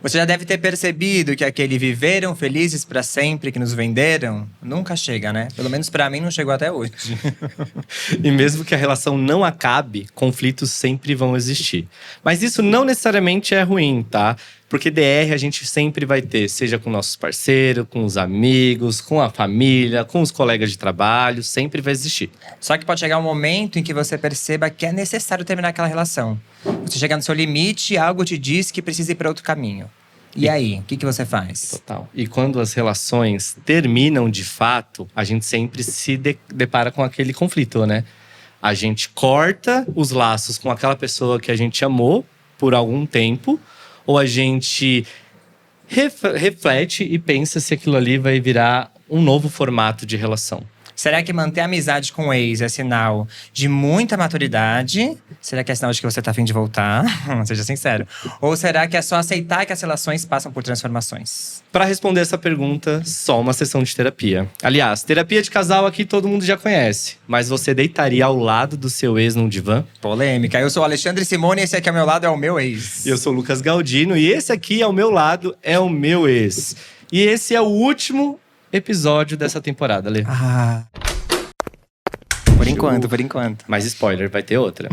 Você já deve ter percebido que aquele viveram felizes pra sempre que nos venderam nunca chega, né? Pelo menos pra mim não chegou até hoje. E mesmo que a relação não acabe, conflitos sempre vão existir. Mas isso não necessariamente é ruim, tá? Porque DR a gente sempre vai ter, seja com nossos parceiros, com os amigos, com a família, com os colegas de trabalho, sempre vai existir. Só que pode chegar um momento em que você perceba que é necessário terminar aquela relação. Você chega no seu limite e algo te diz que precisa ir para outro caminho. E aí, o que você faz? Total. E quando as relações terminam de fato, a gente sempre se depara com aquele conflito, né? A gente corta os laços com aquela pessoa que a gente amou por algum tempo, ou a gente reflete e pensa se aquilo ali vai virar um novo formato de relação. Será que manter amizade com o ex é sinal de muita maturidade? Será que é sinal de que você tá afim de voltar? Seja sincero. Ou será que é só aceitar que as relações passam por transformações? Para responder essa pergunta, só uma sessão de terapia. Aliás, terapia de casal aqui todo mundo já conhece. Mas você deitaria ao lado do seu ex num divã? Polêmica. Eu sou o Alexandre Simone e esse aqui ao meu lado é o meu ex. Eu sou o Lucas Galdino e esse aqui ao meu lado é o meu ex. E esse é o último episódio dessa temporada, Lê. Por enquanto. Mas spoiler, vai ter outra.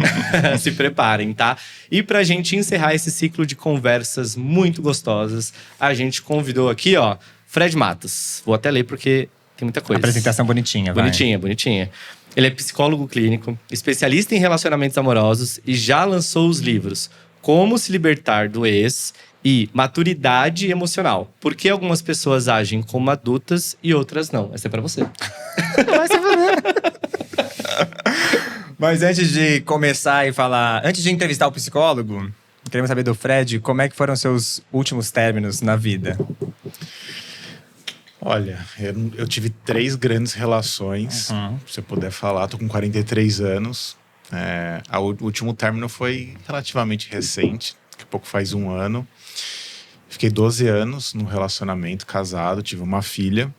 Se preparem, tá? E pra gente encerrar esse ciclo de conversas muito gostosas, a gente convidou aqui, ó, Fred Matos. Vou até ler porque tem muita coisa. Apresentação bonitinha, vai. Bonitinha. Ele é psicólogo clínico, especialista em relacionamentos amorosos e já lançou os livros Como se libertar do ex e Maturidade emocional. Por que algumas pessoas agem como adultas e outras não? Essa é pra você. Vai se fuder. Mas antes de começar e falar… Antes de entrevistar o psicólogo, queremos saber do Fred, como é que foram seus últimos términos na vida? Olha, eu tive 3 grandes relações, se você puder falar. Tô com 43 anos. O último término foi relativamente recente, daqui a pouco faz 1 ano. Fiquei 12 anos no relacionamento, casado, tive uma filha.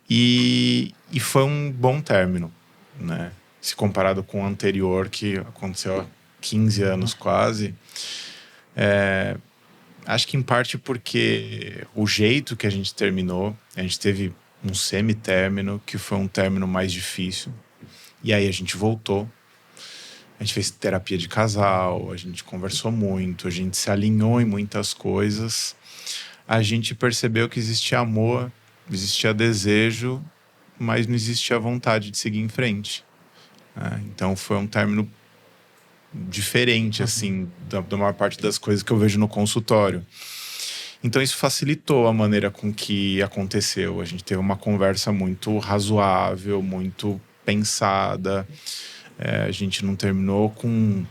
E foi um bom término, né? Se comparado com o anterior, que aconteceu há 15 anos quase. Acho que em parte porque o jeito que a gente terminou, a gente teve um semi-término, que foi um término mais difícil. E aí a gente voltou. A gente fez terapia de casal, a gente conversou muito, a gente se alinhou em muitas coisas. A gente percebeu que existia amor, existia desejo, mas não existia vontade de seguir em frente. Então foi um término diferente, assim, da maior parte das coisas que eu vejo no consultório. Então isso facilitou a maneira com que aconteceu. A gente teve uma conversa muito razoável, muito pensada. A gente não terminou com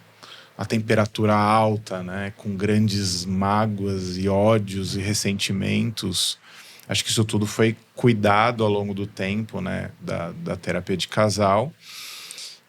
a temperatura alta, né? Com grandes mágoas e ódios e ressentimentos. Acho que isso tudo foi cuidado ao longo do tempo, né? Da terapia de casal.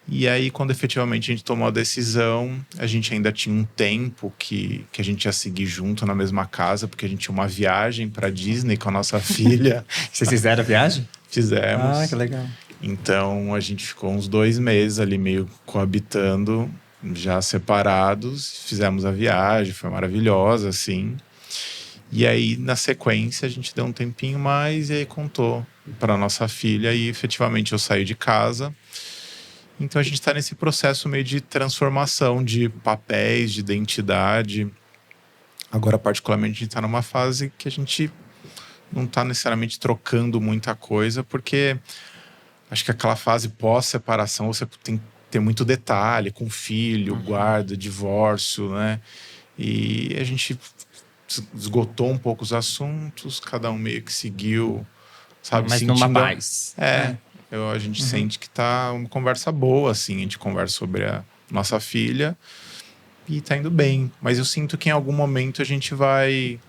E aí, quando efetivamente a gente tomou a decisão, a gente ainda tinha um tempo que a gente ia seguir junto na mesma casa, porque a gente tinha uma viagem para Disney com a nossa filha. Vocês fizeram a viagem? Fizemos. Ah, que legal. Então, a gente ficou uns 2 meses ali meio coabitando, já separados. Fizemos a viagem, foi maravilhosa, assim. E aí, na sequência, a gente deu um tempinho mais e aí contou para nossa filha. E efetivamente eu saí de casa. Então a gente está nesse processo meio de transformação de papéis, de identidade. Agora, particularmente, a gente está numa fase que a gente não está necessariamente trocando muita coisa, porque acho que aquela fase pós-separação você tem que ter muito detalhe com filho, guarda, divórcio, né? E a gente esgotou um pouco os assuntos, cada um meio que seguiu, sabe? Mas numa paz. A gente sente que tá uma conversa boa, assim. A gente conversa sobre a nossa filha e tá indo bem. Mas eu sinto que em algum momento a gente vai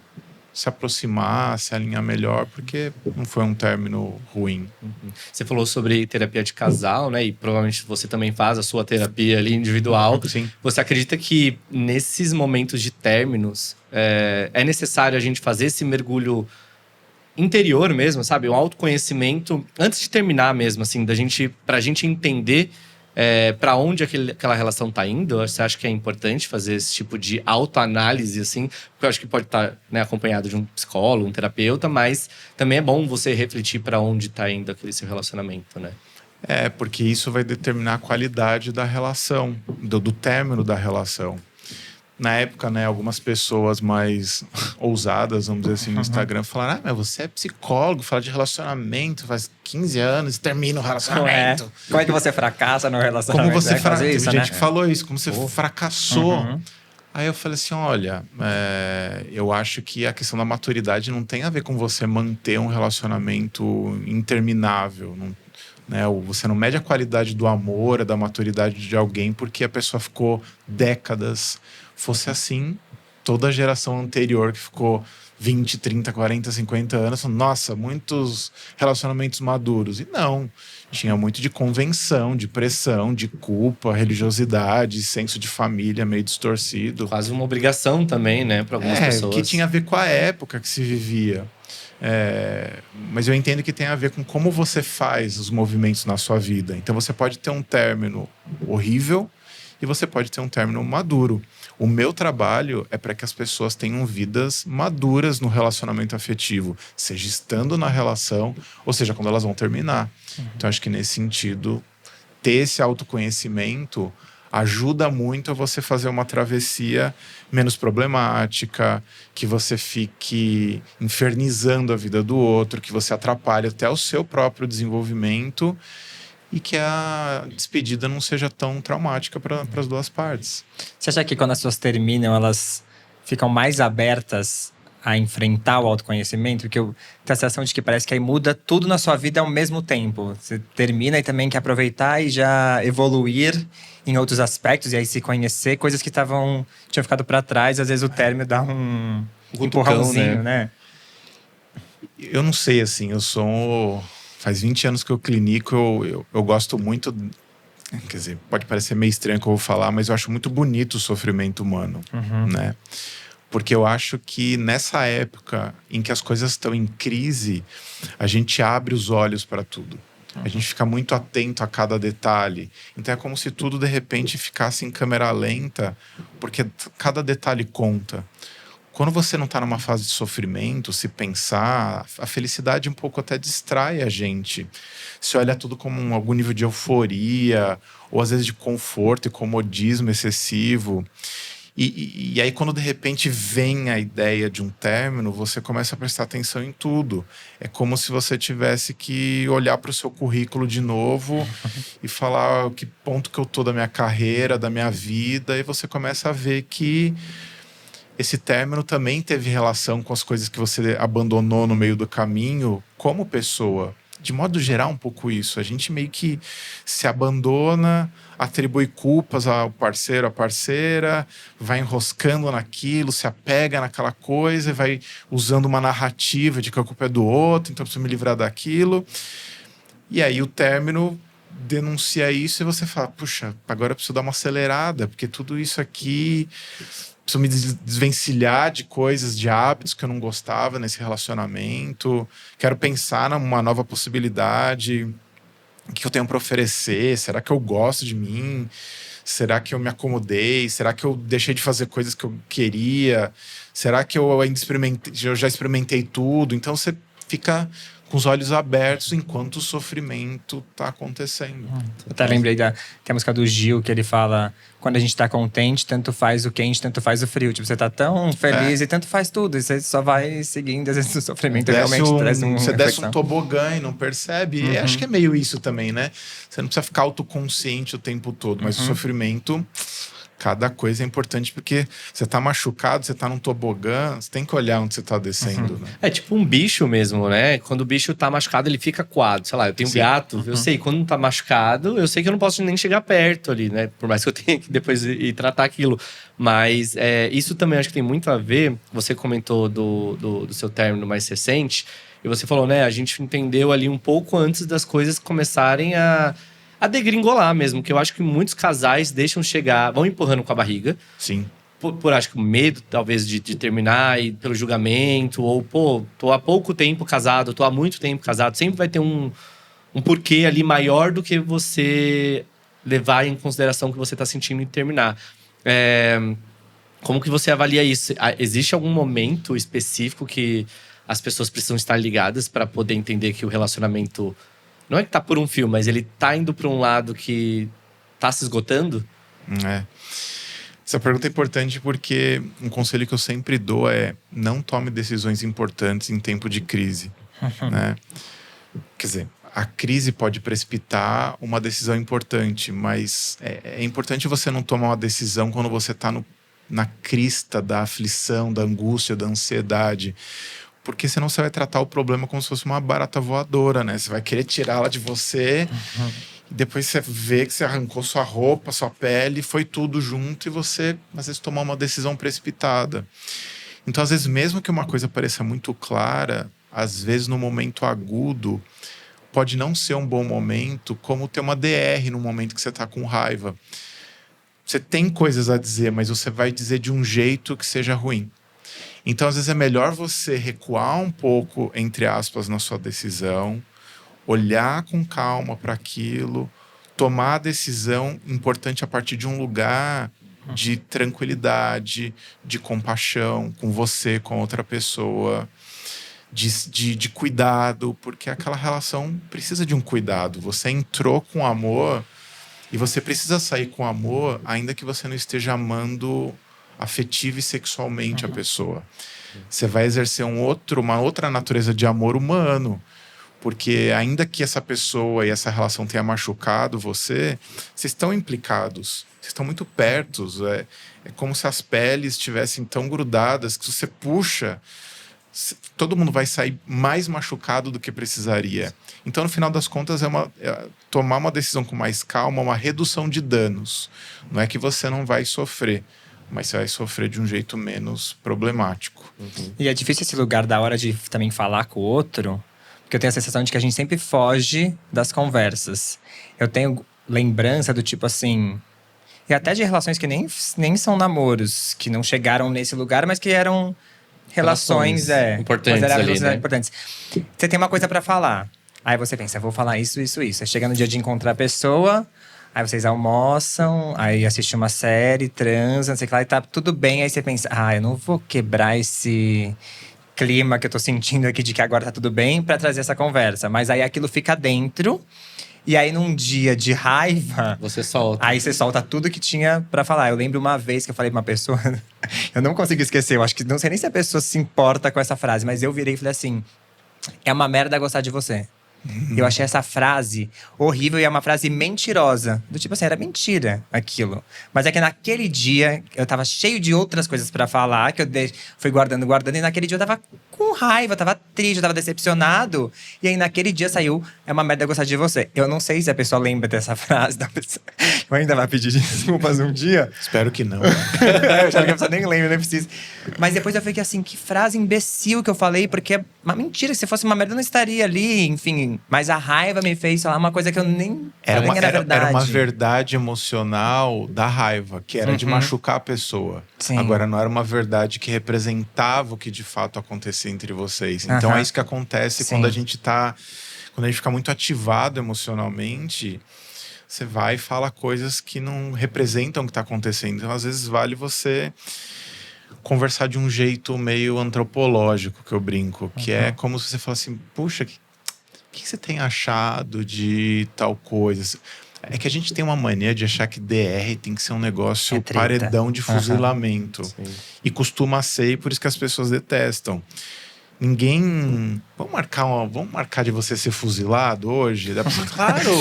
se aproximar, se alinhar melhor, porque não foi um término ruim. Você falou sobre terapia de casal, né? E provavelmente você também faz a sua terapia ali individual. Sim. Você acredita que nesses momentos de términos é necessário a gente fazer esse mergulho interior mesmo, sabe? Um autoconhecimento antes de terminar mesmo, assim, pra gente entender para onde aquela relação tá indo? Você acha que é importante fazer esse tipo de autoanálise, assim? Porque eu acho que pode estar, né, acompanhado de um psicólogo, um terapeuta, mas também é bom você refletir para onde tá indo aquele seu relacionamento, né? Porque isso vai determinar a qualidade da relação, do término da relação. Na época, né, algumas pessoas mais ousadas, vamos dizer assim, no Instagram, falaram: mas você é psicólogo, fala de relacionamento, faz 15 anos e termina o relacionamento. Como é que você fracassa no relacionamento? Como você fracassa? Teve Isso, gente né? que falou isso, como você fracassou. Uhum. Aí eu falei assim, olha, eu acho que a questão da maturidade não tem a ver com você manter um relacionamento interminável, né? Você não mede a qualidade do amor, da maturidade de alguém porque a pessoa ficou décadas. Fosse assim, toda a geração anterior que ficou 20, 30, 40, 50 anos, nossa, muitos relacionamentos maduros. E não, tinha muito de convenção, de pressão, de culpa, religiosidade, senso de família meio distorcido. Quase uma obrigação também, né, para algumas pessoas. Que tinha a ver com a época que se vivia. Mas eu entendo que tem a ver com como você faz os movimentos na sua vida. Então você pode ter um término horrível e você pode ter um término maduro. O meu trabalho é para que as pessoas tenham vidas maduras no relacionamento afetivo, seja estando na relação, ou seja, quando elas vão terminar. Então, acho que nesse sentido, ter esse autoconhecimento ajuda muito a você fazer uma travessia menos problemática, que você fique infernizando a vida do outro, que você atrapalhe até o seu próprio desenvolvimento e que a despedida não seja tão traumática para as duas partes. Você acha que quando as pessoas terminam, elas ficam mais abertas a enfrentar o autoconhecimento? Porque eu tenho a sensação de que parece que aí muda tudo na sua vida ao mesmo tempo. Você termina e também quer aproveitar e já evoluir em outros aspectos, e aí se conhecer, coisas que tinham ficado para trás. Às vezes o término dá um empurrãozinho, né? Eu não sei, assim, faz 20 anos que eu clinico, eu gosto muito. Quer dizer, pode parecer meio estranho o que eu vou falar, mas eu acho muito bonito o sofrimento humano, né? Porque eu acho que nessa época em que as coisas estão em crise, a gente abre os olhos para tudo. A gente fica muito atento a cada detalhe. Então é como se tudo, de repente, ficasse em câmera lenta, porque cada detalhe conta. Quando você não está numa fase de sofrimento, se pensar, a felicidade um pouco até distrai a gente. Se olha tudo como algum nível de euforia, ou às vezes de conforto e comodismo excessivo. E aí, quando de repente vem a ideia de um término, você começa a prestar atenção em tudo. É como se você tivesse que olhar para o seu currículo de novo e falar que ponto que eu tô da minha carreira, da minha vida, e você começa a ver que esse término também teve relação com as coisas que você abandonou no meio do caminho como pessoa. De modo geral, um pouco isso. A gente meio que se abandona, atribui culpas ao parceiro, à parceira, vai enroscando naquilo, se apega naquela coisa, vai usando uma narrativa de que a culpa é do outro, então eu preciso me livrar daquilo. E aí o término denuncia isso e você fala, puxa, agora eu preciso dar uma acelerada, porque tudo isso aqui... Preciso me desvencilhar de coisas, de hábitos que eu não gostava nesse relacionamento. Quero pensar numa nova possibilidade. O que eu tenho para oferecer? Será que eu gosto de mim? Será que eu me acomodei? Será que eu deixei de fazer coisas que eu queria? Será que eu já experimentei tudo? Então você fica com os olhos abertos enquanto o sofrimento está acontecendo. Eu até lembrei tem a música do Gil, que ele fala: quando a gente tá contente, tanto faz o quente, tanto faz o frio. Tipo, você tá tão feliz e tanto faz tudo. E você só vai seguindo, às vezes o sofrimento realmente traz Você desce um tobogã e não percebe. E acho que é meio isso também, né? Você não precisa ficar autoconsciente o tempo todo, mas o sofrimento... Cada coisa é importante, porque você tá machucado, você tá num tobogã, você tem que olhar onde você tá descendo, né? É tipo um bicho mesmo, né? Quando o bicho tá machucado, ele fica coado. Sei lá, eu tenho um gato, eu sei, quando tá machucado, eu sei que eu não posso nem chegar perto ali, né? Por mais que eu tenha que depois ir tratar aquilo. Mas isso também acho que tem muito a ver. Você comentou do seu término mais recente, e você falou, né? A gente entendeu ali um pouco antes das coisas começarem a degringolar mesmo, que eu acho que muitos casais deixam chegar, vão empurrando com a barriga. Sim. Por acho que medo, talvez, de terminar e pelo julgamento, ou, tô há pouco tempo casado, tô há muito tempo casado. Sempre vai ter um porquê ali maior do que você levar em consideração o que você tá sentindo e terminar. Como que você avalia isso? Existe algum momento específico que as pessoas precisam estar ligadas para poder entender que o relacionamento não é que tá por um fio, mas ele tá indo para um lado que tá se esgotando? Essa pergunta é importante porque um conselho que eu sempre dou é: não tome decisões importantes em tempo de crise, né? Quer dizer, a crise pode precipitar uma decisão importante, mas é importante você não tomar uma decisão quando você está na crista da aflição, da angústia, da ansiedade. Porque senão você vai tratar o problema como se fosse uma barata voadora, né? Você vai querer tirá-la de você e depois você vê que você arrancou sua roupa, sua pele, foi tudo junto e você, às vezes, tomou uma decisão precipitada. Então, às vezes, mesmo que uma coisa pareça muito clara, às vezes, no momento agudo, pode não ser um bom momento, como ter uma DR no momento que você está com raiva. Você tem coisas a dizer, mas você vai dizer de um jeito que seja ruim. Então, às vezes, é melhor você recuar um pouco, entre aspas, na sua decisão, olhar com calma para aquilo, tomar a decisão importante a partir de um lugar de tranquilidade, de compaixão com você, com outra pessoa, de cuidado, porque aquela relação precisa de um cuidado. Você entrou com amor e você precisa sair com amor, ainda que você não esteja amando afetiva e sexualmente a pessoa. Você vai exercer uma outra natureza de amor humano, porque ainda que essa pessoa e essa relação tenha machucado vocês estão implicados, vocês estão muito perto, é como se as peles estivessem tão grudadas que se você puxa, todo mundo vai sair mais machucado do que precisaria. Então, no final das contas, tomar uma decisão com mais calma, uma redução de danos. Não é que você não vai sofrer, mas você vai sofrer de um jeito menos problemático. E é difícil esse lugar da hora de também falar com o outro, porque eu tenho a sensação de que a gente sempre foge das conversas. Eu tenho lembrança do tipo assim… E até de relações que nem são namoros, que não chegaram nesse lugar, mas que eram relações importantes ali, né? importantes. Você tem uma coisa pra falar. Aí você pensa, vou falar isso, isso, isso. Aí chega no dia de encontrar a pessoa… Aí vocês almoçam, aí assistem uma série, transam, não sei o que lá, e tá tudo bem. Aí você pensa, eu não vou quebrar esse clima que eu tô sentindo aqui de que agora tá tudo bem pra trazer essa conversa. Mas aí aquilo fica dentro, e aí num dia de raiva… Você solta. Aí você solta tudo que tinha pra falar. Eu lembro uma vez que eu falei pra uma pessoa… eu não consigo esquecer, eu acho que… Não sei nem se a pessoa se importa com essa frase, mas eu virei e falei assim… É uma merda gostar de você. Eu achei essa frase horrível e é uma frase mentirosa. Do tipo assim, era mentira aquilo. Mas é que naquele dia, eu tava cheio de outras coisas pra falar, que eu fui guardando. E naquele dia eu tava com raiva, eu tava triste, eu tava decepcionado. E aí naquele dia saiu, é uma merda gostar de você. Eu não sei se a pessoa lembra dessa frase da pessoa. Eu ainda vai pedir desculpas um dia. Espero que não. Eu acho que a pessoa nem lembra, nem precisa. Mas depois eu fiquei assim, que frase imbecil que eu falei, porque é uma mentira. Se fosse uma merda, eu não estaria ali, enfim. Mas a raiva me fez falar uma coisa que eu nem Era verdade. era uma verdade emocional da raiva, que era de machucar a pessoa. Sim. Agora, não era uma verdade que representava o que de fato acontecia entre vocês. Então, é isso que acontece quando a gente fica muito ativado emocionalmente. Você vai e fala coisas que não representam o que está acontecendo. Então, às vezes, vale você conversar de um jeito meio antropológico, que eu brinco. Que é como se você falasse assim, puxa, o que você tem achado de tal coisa? É que a gente tem uma mania de achar que DR tem que ser um negócio paredão de fuzilamento. E costuma ser, e por isso que as pessoas detestam. Ninguém… Vamos marcar de você ser fuzilado hoje? Da pessoa, claro,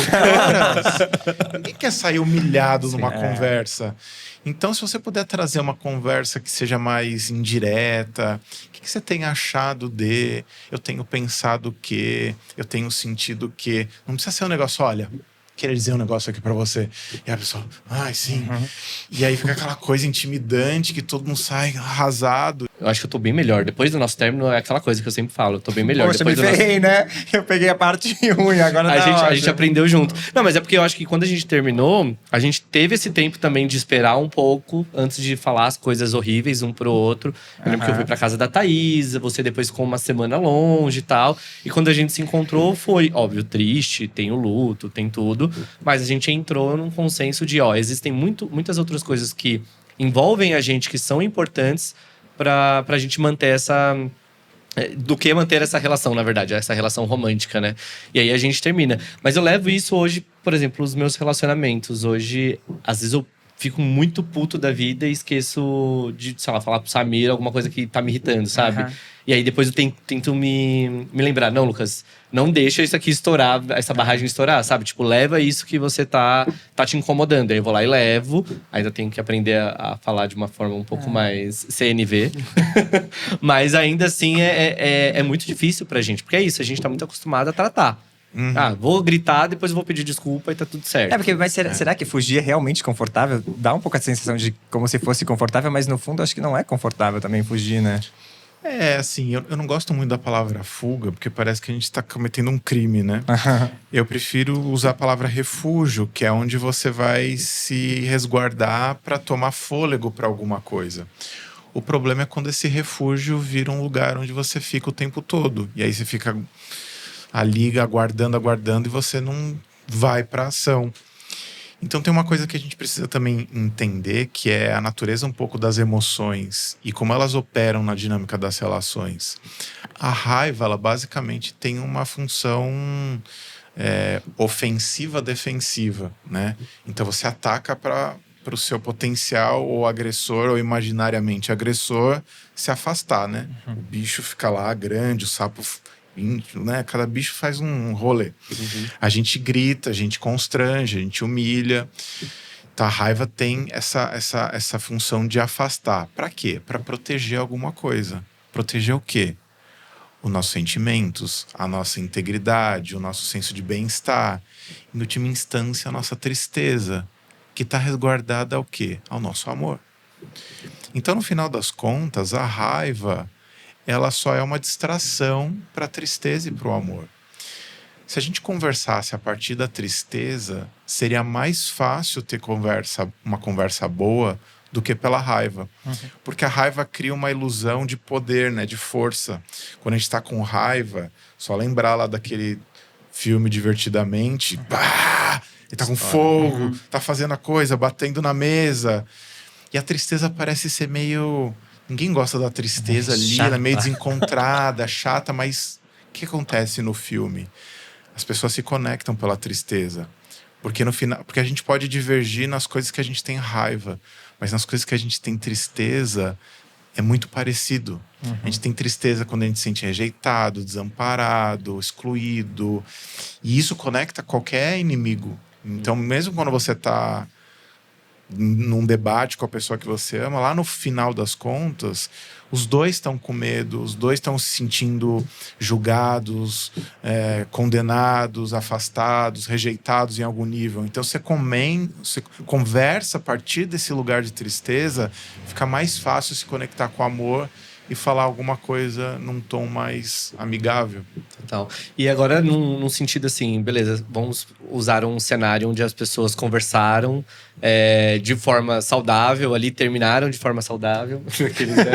ninguém quer sair humilhado numa conversa. Então, se você puder trazer uma conversa que seja mais indireta, o que você tem achado de… Eu tenho pensado o quê? Eu tenho sentido o quê? Não precisa ser um negócio, olha… Queria dizer um negócio aqui pra você. E a pessoa, sim. E aí fica aquela coisa intimidante que todo mundo sai arrasado. Eu acho que eu tô bem melhor. Depois do nosso término, é aquela coisa que eu sempre falo. Eu tô bem melhor. Poxa, me Depois do nosso... ferrei, né? Eu peguei a parte ruim, agora A gente aprendeu junto. Não, mas é porque eu acho que quando a gente terminou, a gente teve esse tempo também de esperar um pouco antes de falar as coisas horríveis um pro outro. Eu lembro que eu fui pra casa da Thaís, você depois ficou uma semana longe e tal. E quando a gente se encontrou, foi, óbvio, triste, tem o luto, tem tudo. Mas a gente entrou num consenso de, existem muitas outras coisas que envolvem a gente, que são importantes pra gente manter essa... Do que manter essa relação, na verdade, essa relação romântica, né? E aí a gente termina. Mas eu levo isso hoje, por exemplo, os meus relacionamentos. Hoje, às vezes eu fico muito puto da vida e esqueço de, sei lá, falar pro Samir alguma coisa que tá me irritando, sabe? E aí depois eu tento me lembrar. Não, Lucas, não deixa isso aqui estourar, essa barragem estourar, sabe? Tipo, leva isso que você tá te incomodando. Aí eu vou lá e levo. Ainda tenho que aprender a falar de uma forma um pouco mais CNV. Mas ainda assim é muito difícil pra gente. Porque é isso, a gente tá muito acostumado a tratar. Vou gritar, depois eu vou pedir desculpa e tá tudo certo. Mas será que fugir é realmente confortável? Dá um pouco a sensação de como se fosse confortável, mas no fundo acho que não é confortável também fugir, né? Assim, eu não gosto muito da palavra fuga, porque parece que a gente tá cometendo um crime, né? Eu prefiro usar a palavra refúgio, que é onde você vai se resguardar para tomar fôlego para alguma coisa. O problema é quando esse refúgio vira um lugar onde você fica o tempo todo. E aí você fica ali aguardando, e você não vai para ação. Então tem uma coisa que a gente precisa também entender, que é a natureza um pouco das emoções e como elas operam na dinâmica das relações. A raiva, ela basicamente tem uma função ofensiva-defensiva, né? Então você ataca para o seu potencial ou agressor, ou imaginariamente agressor, se afastar, né? O bicho fica lá grande, o sapo... né? Cada bicho faz um rolê. A gente grita, a gente constrange, a gente humilha. Então a raiva tem essa função de afastar. Para quê? Para proteger alguma coisa. Proteger o quê? Os nossos sentimentos, a nossa integridade, o nosso senso de bem-estar. Em última instância, a nossa tristeza, que está resguardada ao quê? Ao nosso amor. Então, no final das contas, a raiva... ela só é uma distração para a tristeza e para o amor. Se a gente conversasse a partir da tristeza, seria mais fácil ter uma conversa boa do que pela raiva. Porque a raiva cria uma ilusão de poder, né, de força. Quando a gente está com raiva, só lembrar lá daquele filme Divertidamente, ele tá com fogo, tá fazendo a coisa, batendo na mesa. E a tristeza parece ser meio... Ninguém gosta da tristeza ali, ela é meio desencontrada, chata, mas o que acontece no filme? As pessoas se conectam pela tristeza. Porque no final, porque a gente pode divergir nas coisas que a gente tem raiva, mas nas coisas que a gente tem tristeza, é muito parecido. A gente tem tristeza quando a gente se sente rejeitado, desamparado, excluído. E isso conecta qualquer inimigo. Então, mesmo quando você está num debate com a pessoa que você ama, lá no final das contas, os dois estão com medo, os dois estão se sentindo julgados, condenados, afastados, rejeitados em algum nível. Então você conversa a partir desse lugar de tristeza, fica mais fácil se conectar com o amor e falar alguma coisa num tom mais amigável. Total. E agora, num sentido assim, beleza, vamos usar um cenário onde as pessoas conversaram de forma saudável, ali terminaram de forma saudável.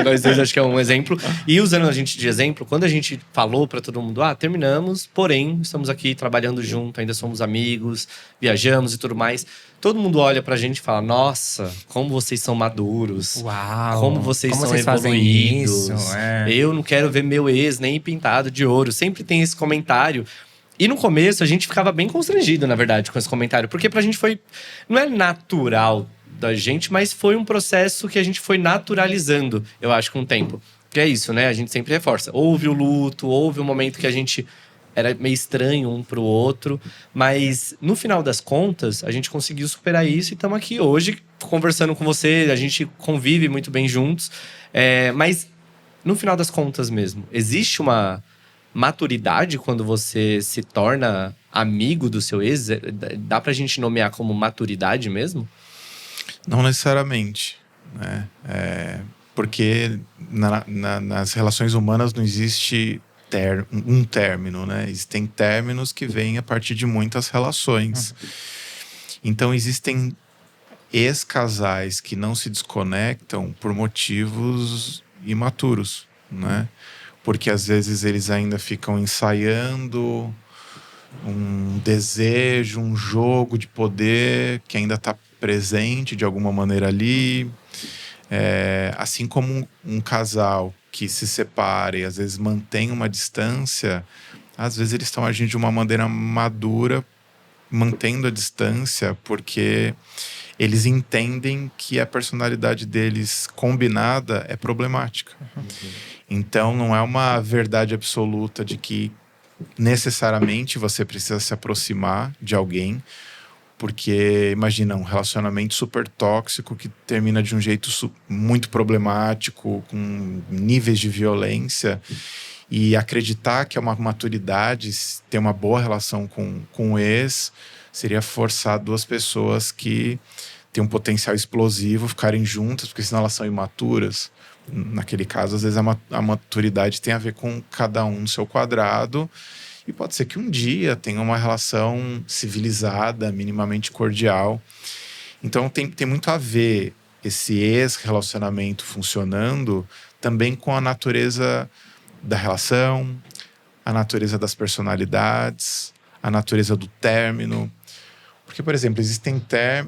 Nós dois acho que é um exemplo. E usando a gente de exemplo, quando a gente falou pra todo mundo, terminamos, porém, estamos aqui trabalhando junto, ainda somos amigos, viajamos e tudo mais. Todo mundo olha pra gente e fala, nossa, como vocês são maduros. Uau! Como vocês são evoluídos. Eu não quero ver meu ex nem pintado de ouro. Sempre tem esse comentário. E no começo a gente ficava bem constrangido, na verdade, com esse comentário. Porque pra gente foi... Não é natural da gente, mas foi um processo que a gente foi naturalizando, eu acho, com o tempo. Que é isso, né? A gente sempre reforça. Houve o luto, houve o momento que a gente... era meio estranho um pro outro. Mas, no final das contas, a gente conseguiu superar isso. E estamos aqui hoje, conversando com você. A gente convive muito bem juntos. Mas, no final das contas mesmo, existe uma maturidade quando você se torna amigo do seu ex? Dá pra gente nomear como maturidade mesmo? Não necessariamente, né? Porque nas relações humanas não existe um término, né? Existem términos que vêm a partir de muitas relações. Então existem ex-casais que não se desconectam por motivos imaturos, né? Porque às vezes eles ainda ficam ensaiando um desejo, um jogo de poder que ainda está presente de alguma maneira ali. Assim como um casal que se separa e às vezes mantém uma distância, às vezes eles estão agindo de uma maneira madura, mantendo a distância, porque eles entendem que a personalidade deles combinada é problemática. Então não é uma verdade absoluta de que necessariamente você precisa se aproximar de alguém, porque imagina um relacionamento super tóxico que termina de um jeito muito problemático, com níveis de violência, e acreditar que é uma maturidade ter uma boa relação com o ex seria forçar duas pessoas que têm um potencial explosivo ficarem juntas, porque senão elas são imaturas. Naquele caso, às vezes a maturidade tem a ver com cada um no seu quadrado. E pode ser que um dia tenha uma relação civilizada, minimamente cordial. Então tem muito a ver esse ex-relacionamento funcionando também com a natureza da relação, a natureza das personalidades, a natureza do término. Porque, por exemplo,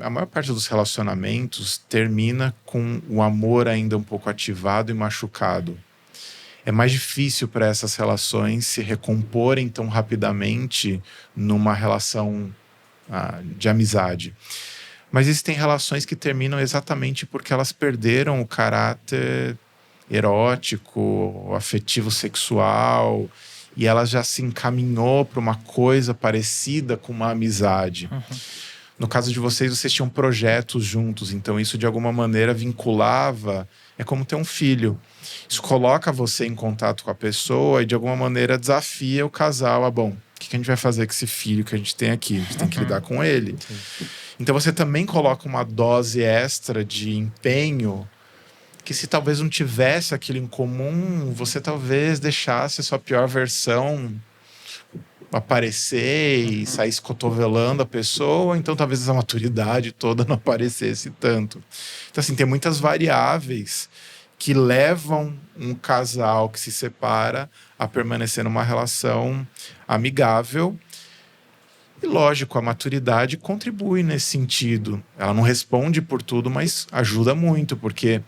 a maior parte dos relacionamentos termina com o amor ainda um pouco ativado e machucado. É mais difícil para essas relações se recomporem tão rapidamente numa relação de amizade. Mas existem relações que terminam exatamente porque elas perderam o caráter erótico, afetivo sexual, e ela já se encaminhou para uma coisa parecida com uma amizade. No caso de vocês tinham projetos juntos, então isso de alguma maneira vinculava, é como ter um filho. Isso coloca você em contato com a pessoa e de alguma maneira desafia o casal. Bom, o que a gente vai fazer com esse filho que a gente tem aqui? A gente tem que lidar com ele. Então você também coloca uma dose extra de empenho que, se talvez não tivesse aquilo em comum, você talvez deixasse a sua pior versão aparecer e sair escotovelando a pessoa, então talvez a maturidade toda não aparecesse tanto. Então, assim, tem muitas variáveis que levam um casal que se separa a permanecer numa relação amigável. E, lógico, a maturidade contribui nesse sentido. Ela não responde por tudo, mas ajuda muito, porque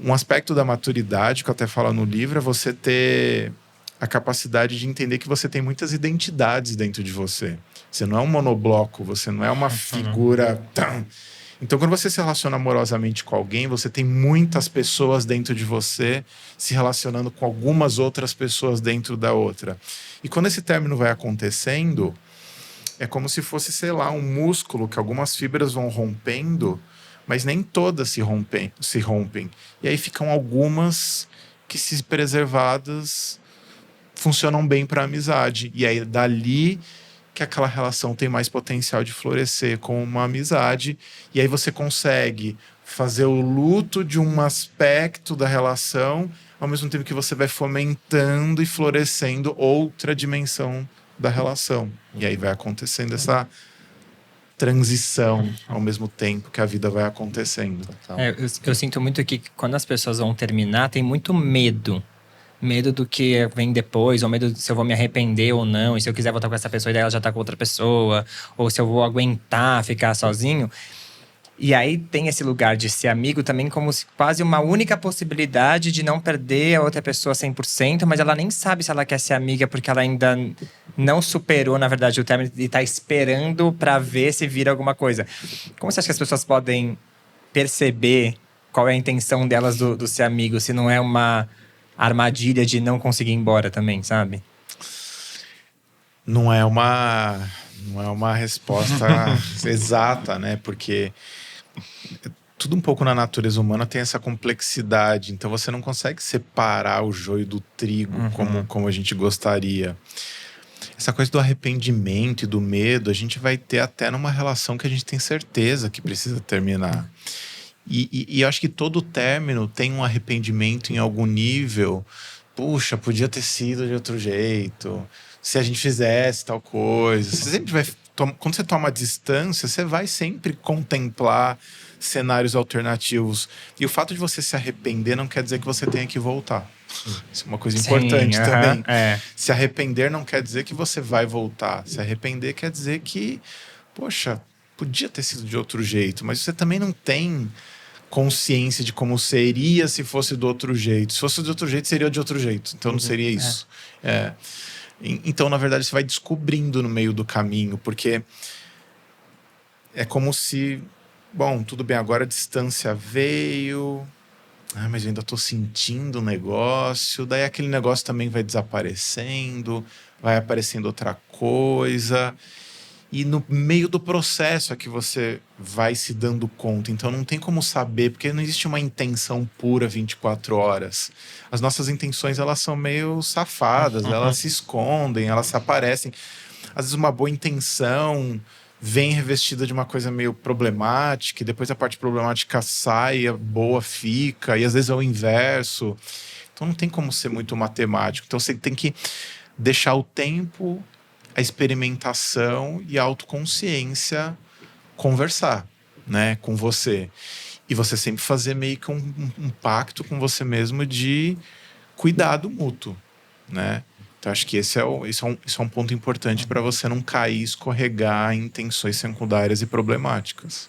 um aspecto da maturidade, que eu até falo no livro, é você ter a capacidade de entender que você tem muitas identidades dentro de você. Você não é um monobloco, você não é uma figura... Então, quando você se relaciona amorosamente com alguém, você tem muitas pessoas dentro de você se relacionando com algumas outras pessoas dentro da outra. E quando esse término vai acontecendo, é como se fosse, sei lá, um músculo que algumas fibras vão rompendo, mas nem todas se rompem. E aí ficam algumas que, se preservadas, funcionam bem para a amizade. E aí, dali que aquela relação tem mais potencial de florescer com uma amizade. E aí você consegue fazer o luto de um aspecto da relação, ao mesmo tempo que você vai fomentando e florescendo outra dimensão da relação. E aí vai acontecendo essa transição ao mesmo tempo que a vida vai acontecendo. Eu sinto muito que quando as pessoas vão terminar, tem muito medo. Medo do que vem depois, ou medo de se eu vou me arrepender ou não, e se eu quiser voltar com essa pessoa e daí ela já tá com outra pessoa, ou se eu vou aguentar ficar sozinho. E aí tem esse lugar de ser amigo também como quase uma única possibilidade de não perder a outra pessoa 100%, mas ela nem sabe se ela quer ser amiga porque ela ainda não superou, na verdade, o término e tá esperando pra ver se vira alguma coisa. Como você acha que as pessoas podem perceber qual é a intenção delas do ser amigo, se não é uma armadilha de não conseguir ir embora também, sabe? Não é uma resposta exata, né? Porque tudo um pouco na natureza humana tem essa complexidade. Então você não consegue separar o joio do trigo como a gente gostaria. Essa coisa do arrependimento e do medo, a gente vai ter até numa relação que a gente tem certeza que precisa terminar. E eu acho que todo término tem um arrependimento em algum nível. Puxa, podia ter sido de outro jeito. Se a gente fizesse tal coisa. Você sempre vai. Quando você toma distância, você vai sempre contemplar cenários alternativos. E o fato de você se arrepender não quer dizer que você tenha que voltar. Isso é uma coisa importante também. Se arrepender não quer dizer que você vai voltar. Se arrepender quer dizer que, poxa, podia ter sido de outro jeito. Mas você também não tem consciência de como seria se fosse do outro jeito. Se fosse de outro jeito, seria de outro jeito. Então não seria isso. Então, na verdade, você vai descobrindo no meio do caminho, porque é como se, bom, tudo bem, agora a distância veio, mas eu ainda estou sentindo o negócio, daí aquele negócio também vai desaparecendo, vai aparecendo outra coisa, e no meio do processo é que você vai se dando conta. Então não tem como saber, porque não existe uma intenção pura 24 horas. As nossas intenções, elas são meio safadas, elas se escondem, elas se aparecem. Às vezes uma boa intenção vem revestida de uma coisa meio problemática, e depois a parte problemática sai, a boa fica, e às vezes é o inverso. Então não tem como ser muito matemático. Então você tem que deixar o tempo, a experimentação e a autoconsciência conversar, né, com você. E você sempre fazer meio que um pacto com você mesmo de cuidado mútuo, né? Então acho que isso é um ponto importante para você não cair, escorregar em tensões secundárias e problemáticas.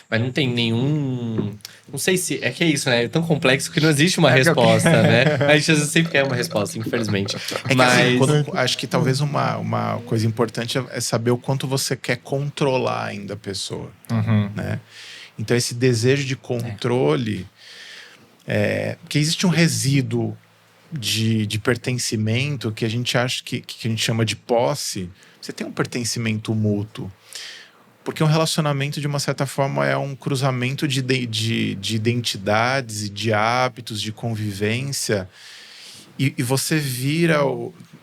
Mas não tem nenhum... Não sei se... É que é isso, né? É tão complexo que não existe uma resposta, né? A gente às vezes sempre quer uma resposta, infelizmente. Mas acho que talvez uma coisa importante é saber o quanto você quer controlar ainda a pessoa, né? Então esse desejo de controle... porque existe um resíduo de pertencimento que a gente acha que a gente chama de posse. Você tem um pertencimento mútuo. Porque um relacionamento, de uma certa forma, é um cruzamento de identidades e de hábitos, de convivência. E você vira...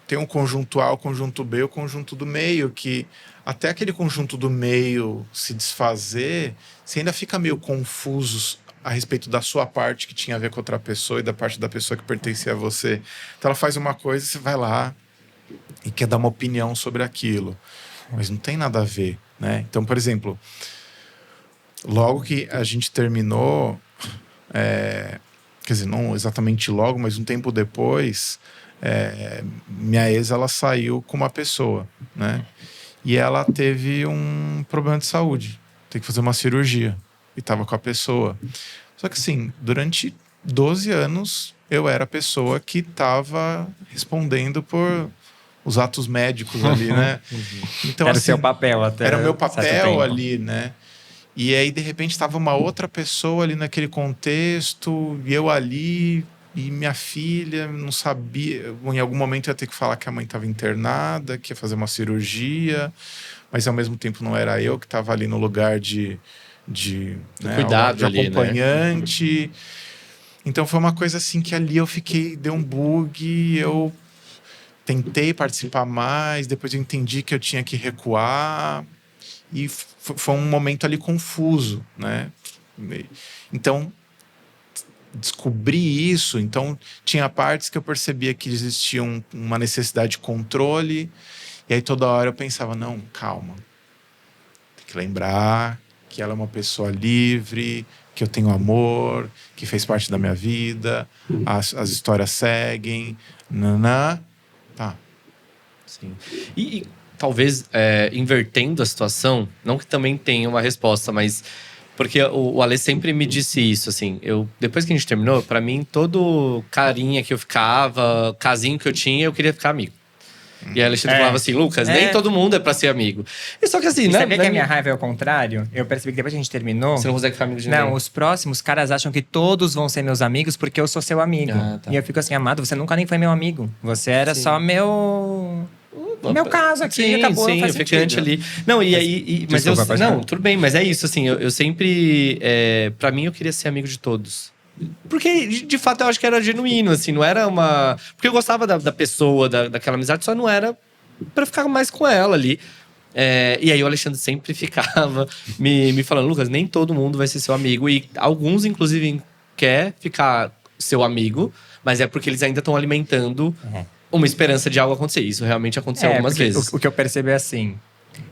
Tem um conjunto A, o conjunto B, o conjunto do meio, que até aquele conjunto do meio se desfazer, você ainda fica meio confuso a respeito da sua parte que tinha a ver com outra pessoa e da parte da pessoa que pertencia a você. Então ela faz uma coisa, você vai lá e quer dar uma opinião sobre aquilo. Mas não tem nada a ver, né? Então, por exemplo, logo que a gente terminou, quer dizer, não exatamente logo, mas um tempo depois, minha ex, ela saiu com uma pessoa, né? E ela teve um problema de saúde, tem que fazer uma cirurgia, e estava com a pessoa. Só que assim, durante 12 anos, eu era a pessoa que estava respondendo por os atos médicos ali, né? Então, era assim, o seu papel até. Era o meu papel ali, né? E aí, de repente, estava uma outra pessoa ali naquele contexto, e eu ali, e minha filha não sabia. Em algum momento eu ia ter que falar que a mãe estava internada, que ia fazer uma cirurgia, mas ao mesmo tempo não era eu que estava ali no lugar de cuidado, de acompanhante. Ali, né? Então foi uma coisa assim que ali eu fiquei, deu um bug, eu tentei participar mais, depois eu entendi que eu tinha que recuar, e foi um momento ali confuso, né? Então, descobri isso. Então, tinha partes que eu percebia que existia uma necessidade de controle, e aí toda hora eu pensava, não, calma, tem que lembrar que ela é uma pessoa livre, que eu tenho amor, que fez parte da minha vida, as histórias seguem, tá. Sim. E talvez invertendo a situação, não que também tenha uma resposta, mas porque o Ale sempre me disse isso, assim, depois que a gente terminou, pra mim, todo carinha que eu ficava, casinho que eu tinha, eu queria ficar amigo. E aí a Alexandre falava assim, Lucas, nem todo mundo é pra ser amigo. E só que assim, e sabia que a minha raiva é o contrário? Eu percebi que depois que a gente terminou... Você não consegue ficar amigo de ninguém. Não, os próximos caras acham que todos vão ser meus amigos porque eu sou seu amigo. Tá. E eu fico assim, amado, você nunca nem foi meu amigo. Você era só meu caso aqui, sim, acabou, sim, faz o ficante sentido. ali. Não, e aí... Mas Desculpa, não, tudo bem, mas é isso, assim, eu sempre... pra mim, eu queria ser amigo de todos. Porque, de fato, eu acho que era genuíno, assim, não era uma... Porque eu gostava da pessoa, daquela amizade, só não era pra ficar mais com ela ali. E aí o Alexandre sempre ficava me falando, Lucas, nem todo mundo vai ser seu amigo. E alguns, inclusive, quer ficar seu amigo, mas é porque eles ainda estão alimentando uma esperança de algo acontecer. Isso realmente aconteceu algumas porque vezes. O que eu percebo é assim.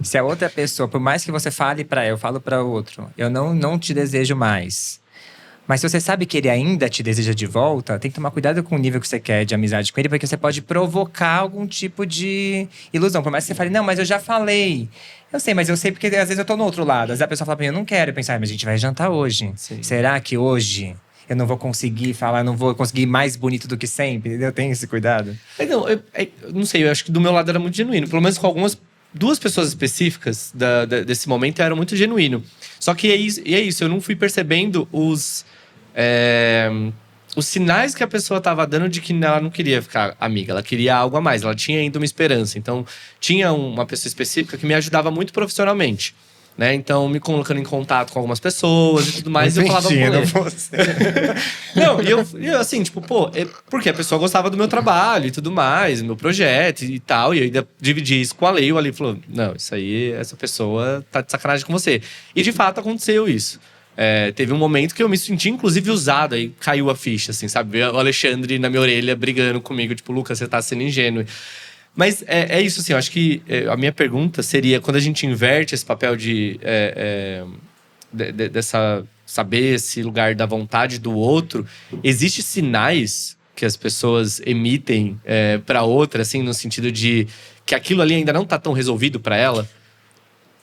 Se a outra pessoa, por mais que você fale pra eu falo pra outro, eu não te desejo mais. Mas se você sabe que ele ainda te deseja de volta, tem que tomar cuidado com o nível que você quer de amizade com ele, porque você pode provocar algum tipo de ilusão. Por mais que você fale, não, mas eu já falei. Eu sei, mas eu sei porque às vezes eu tô no outro lado. Às vezes a pessoa fala pra mim, eu não quero. Eu penso, mas a gente vai jantar hoje. Sim. Será que hoje eu não vou conseguir falar, não vou conseguir ir mais bonito do que sempre? Entendeu? Tem esse cuidado. Eu não sei, eu acho que do meu lado era muito genuíno. Pelo menos com duas pessoas específicas desse momento era muito genuíno. Só que é isso, eu não fui percebendo os sinais que a pessoa estava dando de que ela não queria ficar amiga, ela queria algo a mais, ela tinha ainda uma esperança. Então, tinha uma pessoa específica que me ajudava muito profissionalmente, né? Então, me colocando em contato com algumas pessoas e tudo mais, eu falava com você. Não, e eu assim, tipo, porque a pessoa gostava do meu trabalho e tudo mais, do meu projeto e tal, e eu ainda dividi isso com a Lei, e o Ale falou, não, isso aí, essa pessoa tá de sacanagem com você. E de fato aconteceu isso. Teve um momento que eu me senti, inclusive, usado. Aí caiu a ficha, assim, sabe? O Alexandre na minha orelha brigando comigo. Tipo, Lucas, você tá sendo ingênuo. Mas é isso, assim. Eu acho que a minha pergunta seria… Quando a gente inverte esse papel dessa… Saber esse lugar da vontade do outro… Existem sinais que as pessoas emitem pra outra, assim, no sentido de… Que aquilo ali ainda não tá tão resolvido pra ela?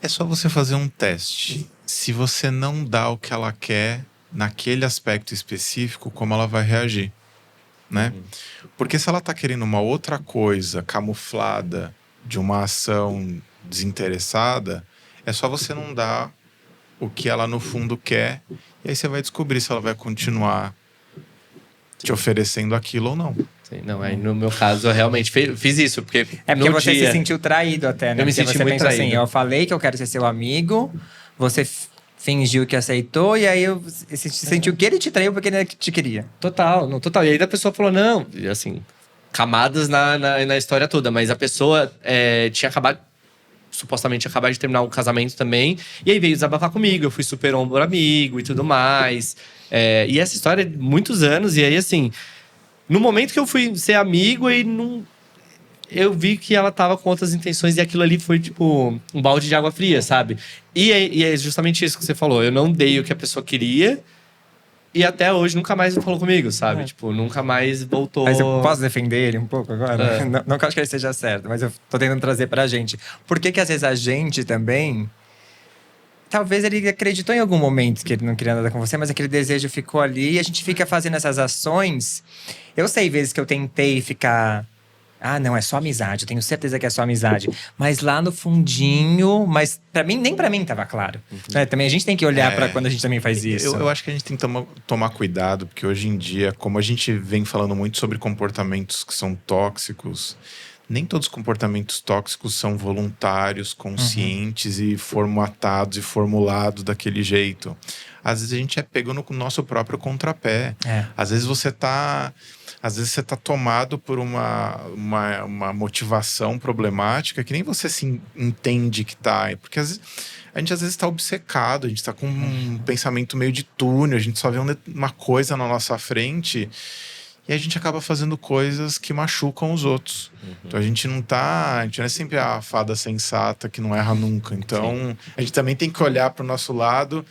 É só você fazer um teste. Se você não dá o que ela quer naquele aspecto específico, como ela vai reagir, né? Porque se ela tá querendo uma outra coisa camuflada de uma ação desinteressada, é só você não dar o que ela no fundo quer, e aí você vai descobrir se ela vai continuar te oferecendo aquilo ou não. Sim, não, aí no meu caso eu realmente fiz isso, porque porque você se sentiu traído até, né? Eu me porque senti você muito pensa assim, traído. eu falei que eu quero ser seu amigo, você fingiu que aceitou, e aí você sentiu que ele te traiu porque ele te queria. Total. E aí a pessoa falou, não, e assim, camadas na história toda, mas a pessoa tinha supostamente acabado de terminar um casamento também, e aí veio desabafar comigo, eu fui super ombro amigo e tudo mais. E essa história é de muitos anos, e aí assim, no momento que eu fui ser amigo, eu vi que ela tava com outras intenções, e aquilo ali foi tipo um balde de água fria, sabe? E é justamente isso que você falou, eu não dei o que a pessoa queria, e até hoje nunca mais falou comigo, sabe? Tipo, nunca mais voltou. Mas eu posso defender ele um pouco agora? Não que eu acho que ele seja certo, mas eu tô tentando trazer pra gente. Por que às vezes a gente também… Talvez ele acreditou em algum momento que ele não queria nada com você, mas aquele desejo ficou ali e a gente fica fazendo essas ações. Eu sei vezes que eu tentei ficar… Ah, não, é só amizade, eu tenho certeza que é só amizade. Mas lá no fundinho… Mas nem pra mim tava claro. Também a gente tem que olhar pra quando a gente também faz isso. Eu acho que a gente tem que tomar cuidado, porque hoje em dia, como a gente vem falando muito sobre comportamentos que são tóxicos, nem todos os comportamentos tóxicos são voluntários, conscientes e formatados e formulados daquele jeito. Às vezes a gente é pego no nosso próprio contrapé. Às vezes você tá tomado por uma motivação problemática que nem você se entende que tá. Porque a gente às vezes está obcecado, a gente está com um pensamento meio de túnel, a gente só vê uma coisa na nossa frente e a gente acaba fazendo coisas que machucam os outros. Então a gente não é sempre a fada sensata que não erra nunca. Então a gente também tem que olhar para o nosso lado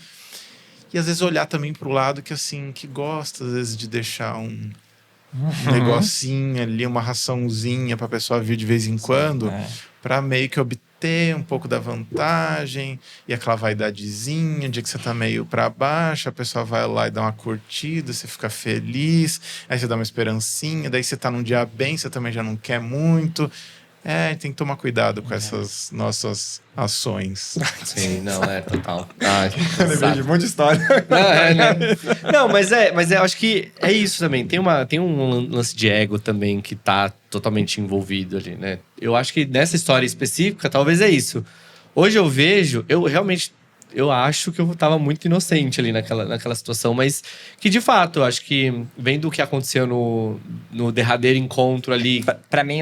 e às vezes olhar também para o lado que gosta às vezes de deixar um negocinho ali, uma raçãozinha para a pessoa vir de vez em quando, para meio que obter um pouco da vantagem e aquela vaidadezinha, dia que você tá meio para baixo, a pessoa vai lá e dá uma curtida, você fica feliz, aí você dá uma esperancinha, daí você tá num dia bem, você também já não quer muito. Tem que tomar cuidado com essas nossas ações. Sim, não, total. Eu lembrei de um monte de história. Não, mas acho que é isso também. Tem um lance de ego também que tá totalmente envolvido ali, né? Eu acho que nessa história específica, talvez é isso. Hoje eu vejo, eu acho que eu tava muito inocente ali naquela situação, mas que de fato, eu acho que vendo o que aconteceu no derradeiro encontro ali. Pra mim,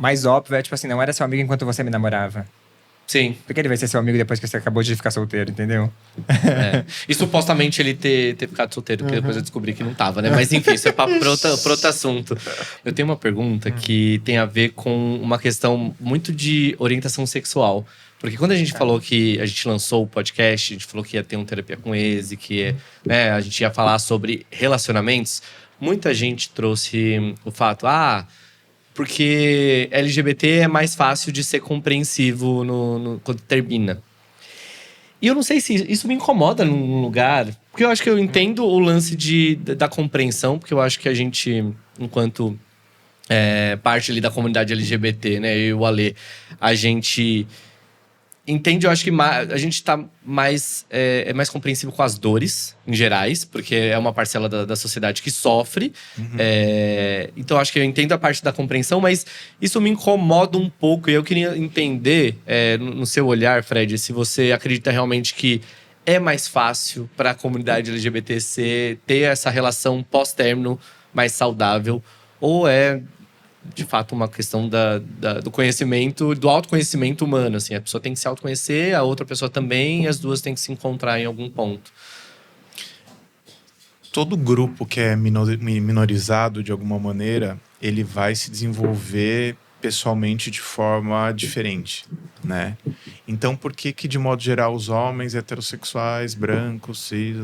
mais óbvio é, tipo assim, não era seu amigo enquanto você me namorava. Sim. Por que ele vai ser seu amigo depois que você acabou de ficar solteiro, entendeu? É. E supostamente ele ter ficado solteiro, porque depois eu descobri que não tava, né? Mas enfim, isso é papo pra outro assunto. Eu tenho uma pergunta que tem a ver com uma questão muito de orientação sexual. Porque quando a gente falou que a gente lançou o podcast, a gente falou que ia ter um terapia com ex, e que né, a gente ia falar sobre relacionamentos, muita gente trouxe o fato, porque LGBT é mais fácil de ser compreensivo quando termina. E eu não sei se isso me incomoda num lugar. Porque eu acho que eu entendo o lance da compreensão, porque eu acho que a gente, enquanto parte ali da comunidade LGBT, né, eu e o Ale, a gente entende, eu acho que a gente tá mais, é mais compreensível com as dores, em gerais, porque é uma parcela da sociedade que sofre. Então, eu acho que eu entendo a parte da compreensão, mas isso me incomoda um pouco. E eu queria entender, no seu olhar, Fred, se você acredita realmente que é mais fácil para a comunidade LGBT ter essa relação pós-término mais saudável, ou é de fato uma questão do conhecimento, do autoconhecimento humano, assim. A pessoa tem que se autoconhecer, a outra pessoa também, e as duas têm que se encontrar em algum ponto. Todo grupo que é minorizado de alguma maneira, ele vai se desenvolver pessoalmente de forma diferente, né? Então, por que de modo geral os homens heterossexuais, brancos, cis,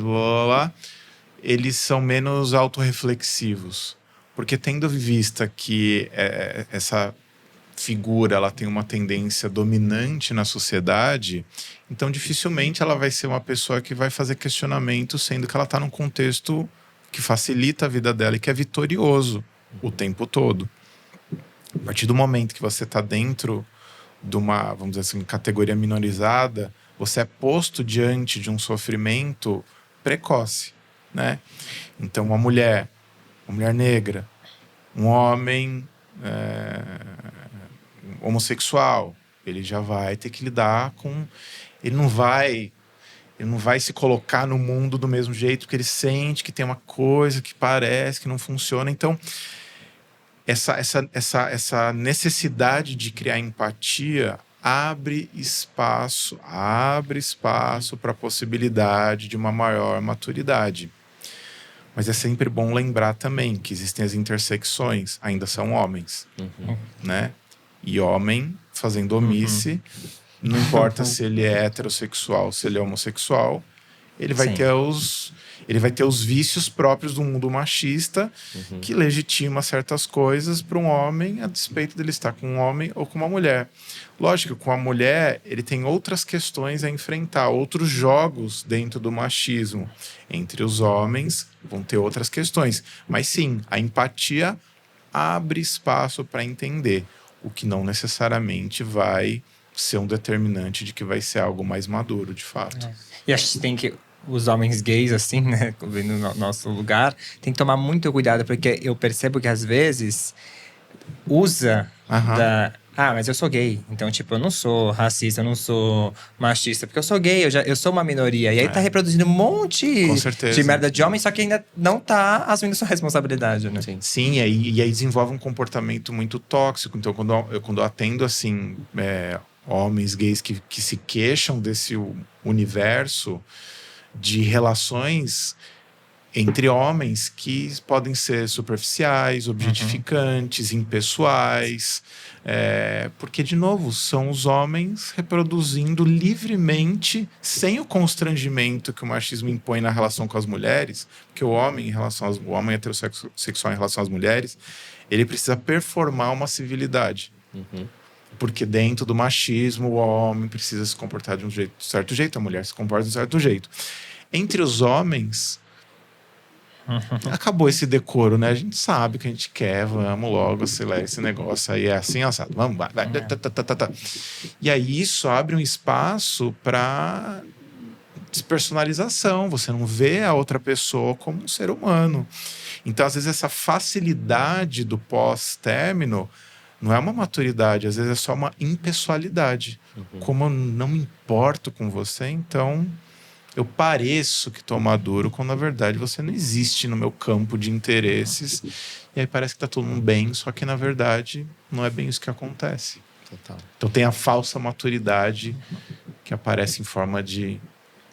eles são menos autorreflexivos? Porque tendo em vista que essa figura ela tem uma tendência dominante na sociedade, então dificilmente ela vai ser uma pessoa que vai fazer questionamento, sendo que ela está num contexto que facilita a vida dela e que é vitorioso o tempo todo. A partir do momento que você está dentro de uma, vamos dizer assim, categoria minorizada, você é posto diante de um sofrimento precoce, né? Então, uma mulher negra, um homem homossexual, ele já vai ter que lidar com... Ele não vai se colocar no mundo do mesmo jeito, porque ele sente que tem uma coisa que parece que não funciona. Então, essa necessidade de criar empatia abre espaço para a possibilidade de uma maior maturidade. Mas é sempre bom lembrar também que existem as intersecções, ainda são homens, né? E homem fazendo omisse, não importa se ele é heterossexual, se ele é homossexual, ele vai ter os vícios próprios do mundo machista que legitima certas coisas para um homem a despeito dele estar com um homem ou com uma mulher. Lógico, com a mulher, ele tem outras questões a enfrentar, outros jogos dentro do machismo. Entre os homens, vão ter outras questões. Mas sim, a empatia abre espaço para entender, o que não necessariamente vai ser um determinante de que vai ser algo mais maduro, de fato. E acho que tem que... Os homens gays, assim, né, no nosso lugar, tem que tomar muito cuidado, porque eu percebo que às vezes usa mas eu sou gay, então, tipo, eu não sou racista, eu não sou machista, porque eu sou gay, eu sou uma minoria. E aí tá reproduzindo um monte de merda de homem, só que ainda não tá assumindo sua responsabilidade, né? Sim, e aí desenvolve um comportamento muito tóxico. Então, quando eu atendo, assim, homens gays que se queixam desse universo de relações entre homens que podem ser superficiais, objetificantes, impessoais, porque, de novo, são os homens reproduzindo livremente, sem o constrangimento que o machismo impõe na relação com as mulheres, porque o homem heterossexual em relação às mulheres, ele precisa performar uma civilidade. Porque dentro do machismo, o homem precisa se comportar de um certo jeito, a mulher se comporta de um certo jeito. Entre os homens, acabou esse decoro, né? A gente sabe o que a gente quer, vamos logo acelerar esse negócio aí, é assim, assado, vamos, vai. E aí isso abre um espaço para despersonalização, você não vê a outra pessoa como um ser humano. Então, às vezes, essa facilidade do pós-término não é uma maturidade, às vezes é só uma impessoalidade. Como eu não me importo com você, então eu pareço que tô maduro, quando na verdade você não existe no meu campo de interesses. E aí parece que tá todo mundo bem, só que na verdade não é bem isso que acontece. Total. Então tem a falsa maturidade que aparece em forma de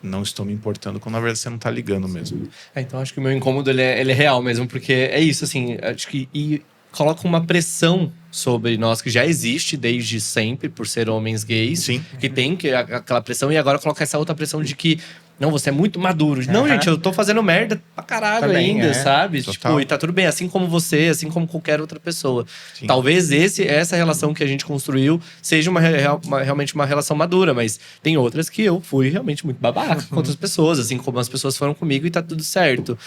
não estou me importando, quando na verdade você não tá ligando mesmo. Então acho que o meu incômodo ele é real mesmo, porque é isso, assim, acho que coloca uma pressão sobre nós que já existe desde sempre, por ser homens gays. Sim. Que tem aquela pressão, e agora coloca essa outra pressão de que não, você é muito maduro. Não, gente, eu tô fazendo merda pra caralho Também, ainda, sabe? Total. Tipo, e tá tudo bem, assim como você, assim como qualquer outra pessoa. Sim. Talvez essa relação que a gente construiu seja realmente uma relação madura, mas tem outras que eu fui realmente muito babaca com outras pessoas, assim como as pessoas foram comigo e tá tudo certo.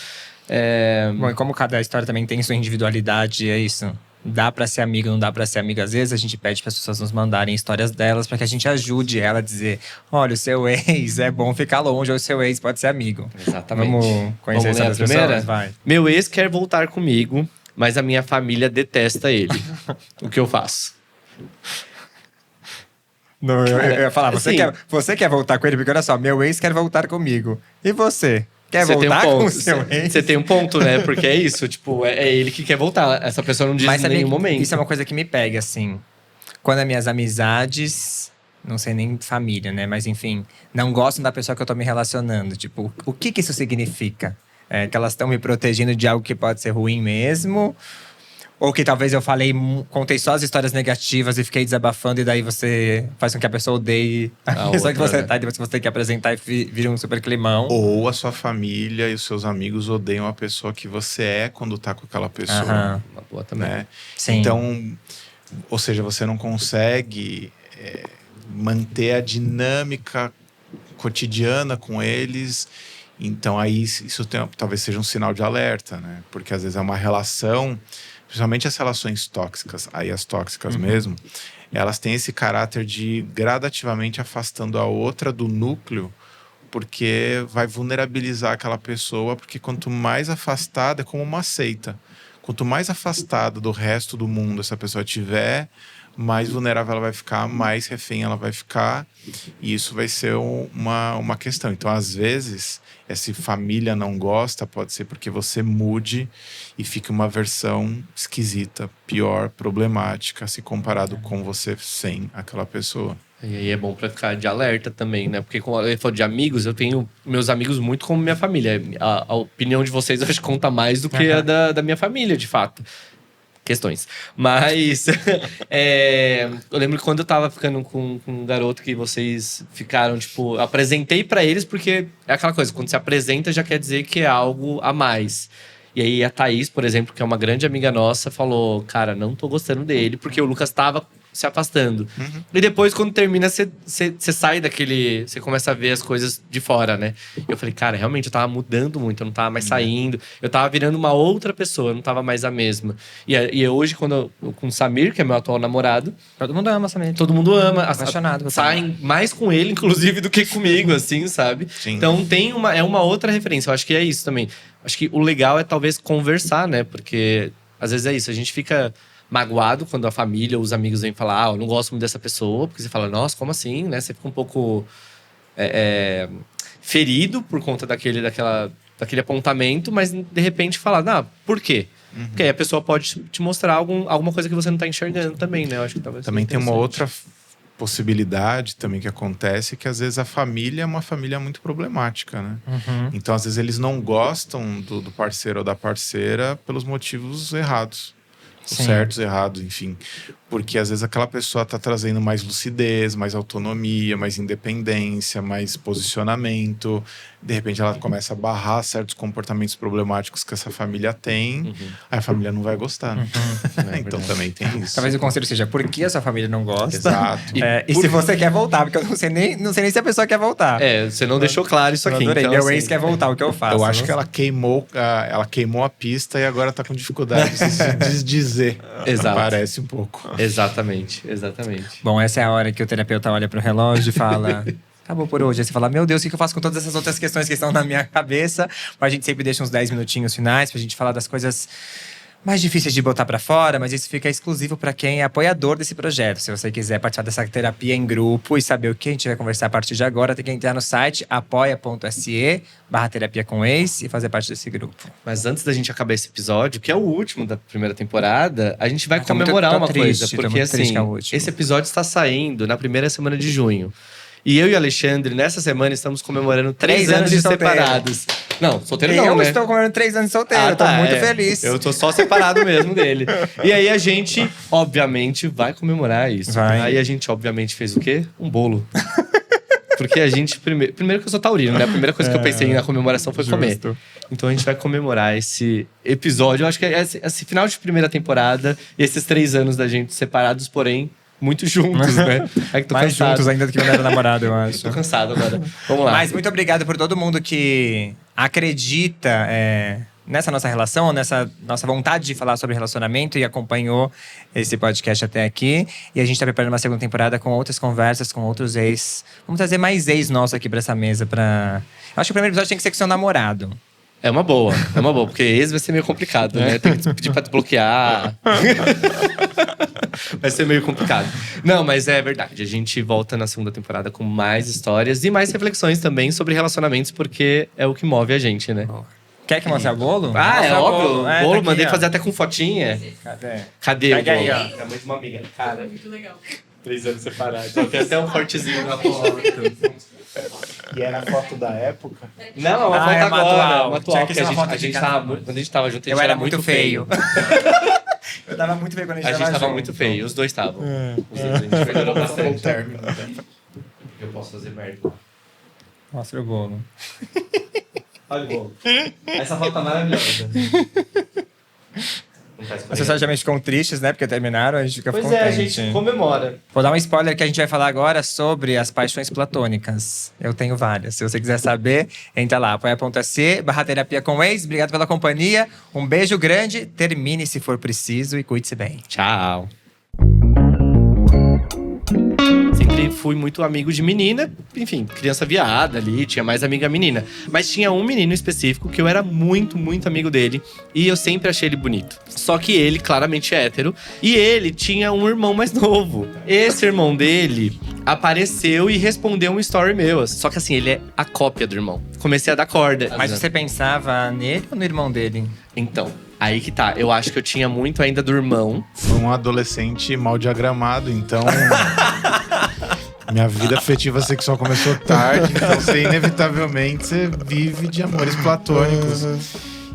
Bom, e como cada história também tem sua individualidade, é isso. Dá pra ser amigo, não dá pra ser amigo. Às vezes a gente pede para as pessoas nos mandarem histórias delas pra que a gente ajude ela a dizer: olha, o seu ex é bom ficar longe, ou o seu ex pode ser amigo. Exatamente. Vamos conhecer Vamos ler essas a primeira? pessoas? Vai. Meu ex quer voltar comigo, mas a minha família detesta ele. O que eu faço? Não, eu ia falar, assim, você quer voltar com ele? Porque olha só, meu ex quer voltar comigo. E você? Quer Você tem um voltar ponto. com o seu ex? Você tem um ponto, né? Porque é isso, tipo, é ele que quer voltar. Essa pessoa não diz Mas em sabe nenhum que momento. isso é uma coisa que me pega, assim. Quando as minhas amizades, não sei nem família, né? Mas enfim, não gostam da pessoa que eu tô me relacionando. Tipo, o que isso significa? É que elas estão me protegendo de algo que pode ser ruim mesmo? Ou que talvez eu contei só as histórias negativas e fiquei desabafando, e daí você faz com que a pessoa odeie a pessoa que você né? tá, e depois você tem que apresentar e vira um super climão. Ou a sua família e os seus amigos odeiam a pessoa que você é quando tá com aquela pessoa. Aham. Uma boa também. Né? Sim. Então, ou seja, você não consegue manter a dinâmica cotidiana com eles. Então aí isso talvez seja um sinal de alerta, né? Porque às vezes é uma relação, principalmente as relações tóxicas, aí as tóxicas mesmo, elas têm esse caráter de gradativamente afastando a outra do núcleo, porque vai vulnerabilizar aquela pessoa, porque quanto mais afastada, é como uma seita. Quanto mais afastada do resto do mundo essa pessoa tiver, mais vulnerável ela vai ficar, mais refém ela vai ficar. E isso vai ser uma questão. Então, às vezes, essa família não gosta, pode ser porque você mude e fique uma versão esquisita, pior, problemática, se comparado com você sem aquela pessoa. E aí é bom pra ficar de alerta também, né? Porque como ele falou de amigos, eu tenho meus amigos muito como minha família. A opinião de vocês eu acho que conta mais do que a da minha família, de fato. Questões. Mas eu lembro que quando eu tava ficando com um garoto que vocês ficaram, tipo, eu apresentei pra eles, porque é aquela coisa, quando se apresenta já quer dizer que é algo a mais. E aí a Thaís, por exemplo, que é uma grande amiga nossa, falou: cara, não tô gostando dele, porque o Lucas tava se afastando. E depois, quando termina, você sai daquele... Você começa a ver as coisas de fora, né? Eu falei, cara, realmente, eu tava mudando muito. Eu não tava mais saindo. Eu tava virando uma outra pessoa. Eu não tava mais a mesma. E hoje, quando com o Samir, que é meu atual namorado... Todo mundo ama também. Todo mundo ama. Apaixonado. Saem mais com ele, inclusive, do que comigo, assim, sabe? Sim. Então, é uma outra referência. Eu acho que é isso também. Acho que o legal é, talvez, conversar, né? Porque, às vezes, é isso. A gente fica magoado quando a família ou os amigos vêm falar: eu não gosto muito dessa pessoa. Porque você fala, nossa, como assim, né? Você fica um pouco ferido por conta daquele apontamento, mas de repente fala, por quê? Porque aí a pessoa pode te mostrar alguma coisa que você não tá enxergando também, né? Eu acho que talvez Também seja tem uma interessante. outra possibilidade também que acontece, que às vezes a família é uma família muito problemática, né? Então, às vezes, eles não gostam do parceiro ou da parceira pelos motivos errados. Sim. Certos, errados, enfim. Porque às vezes aquela pessoa está trazendo mais lucidez, mais autonomia, mais independência, mais posicionamento. De repente ela começa a barrar certos comportamentos problemáticos que essa família tem. Aí a família não vai gostar, né? Então também tem isso. Talvez o conselho seja: por que a sua família não gosta? Exato. E se você quer voltar, porque eu não sei nem se a pessoa quer voltar. Você não deixou claro isso Eu aqui. adorei. Então, Meu assim, ex quer voltar, o que eu faço? Eu acho que ela queimou a pista e agora tá com dificuldade de se desdizer. Exato. Parece um pouco. Exatamente. Bom, essa é a hora que o terapeuta olha pro relógio e fala: acabou por hoje. Aí você fala: meu Deus, o que eu faço com todas essas outras questões que estão na minha cabeça? Mas a gente sempre deixa uns 10 minutinhos finais pra gente falar das coisas mais difíceis de botar pra fora, mas isso fica exclusivo pra quem é apoiador desse projeto. Se você quiser participar dessa terapia em grupo e saber o que a gente vai conversar a partir de agora, tem que entrar no site apoia.se/terapia com ex e fazer parte desse grupo. Mas antes da gente acabar esse episódio, que é o último da primeira temporada, a gente vai Tô muito- comemorar tô uma triste, coisa. tô Porque muito triste assim, que é o último. esse episódio está saindo na primeira semana de junho. E eu e o Alexandre, nessa semana, estamos comemorando 3 anos de solteiro. separados. Não, solteiro Eu não, né? estou comemorando 3 anos de solteiro, tô muito feliz. Eu tô só separado mesmo dele. E aí a gente, obviamente, vai comemorar isso. Vai. Aí a gente, obviamente, fez o quê? Um bolo. Porque a gente, primeiro que eu sou taurino, né? A primeira coisa que eu pensei na comemoração foi comer. Justo. Então a gente vai comemorar esse episódio. Eu acho que é esse final de primeira temporada e esses 3 anos da gente separados, porém, muito juntos, né? É que tô Mais cansado. juntos ainda do que quando era namorado, eu acho. Tô cansado agora. Vamos lá. Mas muito obrigado por todo mundo que acredita nessa nossa relação, nessa nossa vontade de falar sobre relacionamento e acompanhou esse podcast até aqui. E a gente tá preparando uma segunda temporada com outras conversas, com outros ex. Vamos trazer mais ex nossos aqui pra essa mesa. Eu acho que o primeiro episódio tem que ser com seu namorado. É uma boa, porque ex vai ser meio complicado, né? Tem que pedir pra desbloquear. Vai ser meio complicado. Não, mas é verdade. A gente volta na segunda temporada com mais histórias e mais reflexões também sobre relacionamentos, porque é o que move a gente, né? Quer que mostre o bolo? Ah, é Mostra o óbvio. bolo. O Tá bolo, aqui, mandei ó. fazer até com fotinha. Cadê? Cadê o Pega bolo? aí, ó. É muito uma amiga. Cara, Muito legal. 3 anos separados. Tem até um cortezinho na porta. E era a foto da época. Não, é uma Ah, foto é uma agora. atual. Uma Tinha atual. que Porque ser uma foto a de gente cada tava, um. quando a gente tava junto, a gente Eu era muito feio. Eu tava muito feio quando a gente A gente tava junto. muito feio. Os dois estavam. Os dois, a gente melhorou bastante. Eu posso fazer merda. Mostra o bolo. Olha o bolo. Essa foto tá maravilhosa. Não faz As pessoas geralmente ficam tristes, né? Porque terminaram, a gente fica Pois contente. é, a gente comemora. Vou dar um spoiler que a gente vai falar agora sobre as paixões platônicas. Eu tenho várias. Se você quiser saber, entra lá, apoia.se/terapia com ex. Obrigado pela companhia. Um beijo grande. Termine se for preciso e cuide-se bem. Tchau. Sempre fui muito amigo de menina, enfim, criança viada ali, tinha mais amiga menina. Mas tinha um menino específico que eu era muito, muito amigo dele e eu sempre achei ele bonito. Só que ele, claramente é hétero, e ele tinha um irmão mais novo. Esse irmão dele apareceu e respondeu um story meu. Só que assim, ele é a cópia do irmão. Comecei a dar corda. Mas você pensava nele ou no irmão dele? Então, aí que tá. Eu acho que eu tinha muito ainda do irmão. Fui um adolescente mal diagramado, então. Minha vida afetiva sexual começou tarde, então você inevitavelmente você vive de amores platônicos.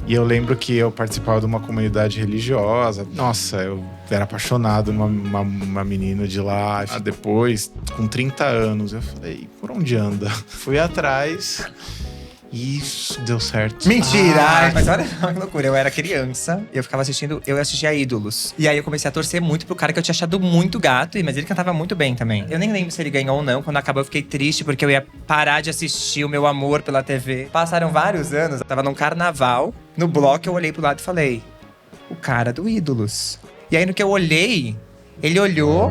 E eu lembro que eu participava de uma comunidade religiosa. Nossa, eu era apaixonado numa menina de lá. Depois, com 30 anos, eu falei, por onde anda? Fui atrás e isso deu certo. Mentira! Ai, mas olha que loucura. Eu era criança, eu assistia Ídolos. E aí eu comecei a torcer muito pro cara que eu tinha achado muito gato, mas ele cantava muito bem também. Eu nem lembro se ele ganhou ou não. Quando acabou, eu fiquei triste porque eu ia parar de assistir o meu amor pela TV. Passaram vários anos, eu tava num carnaval, no bloco, eu olhei pro lado e falei: o cara do Ídolos. E aí no que eu olhei, ele olhou.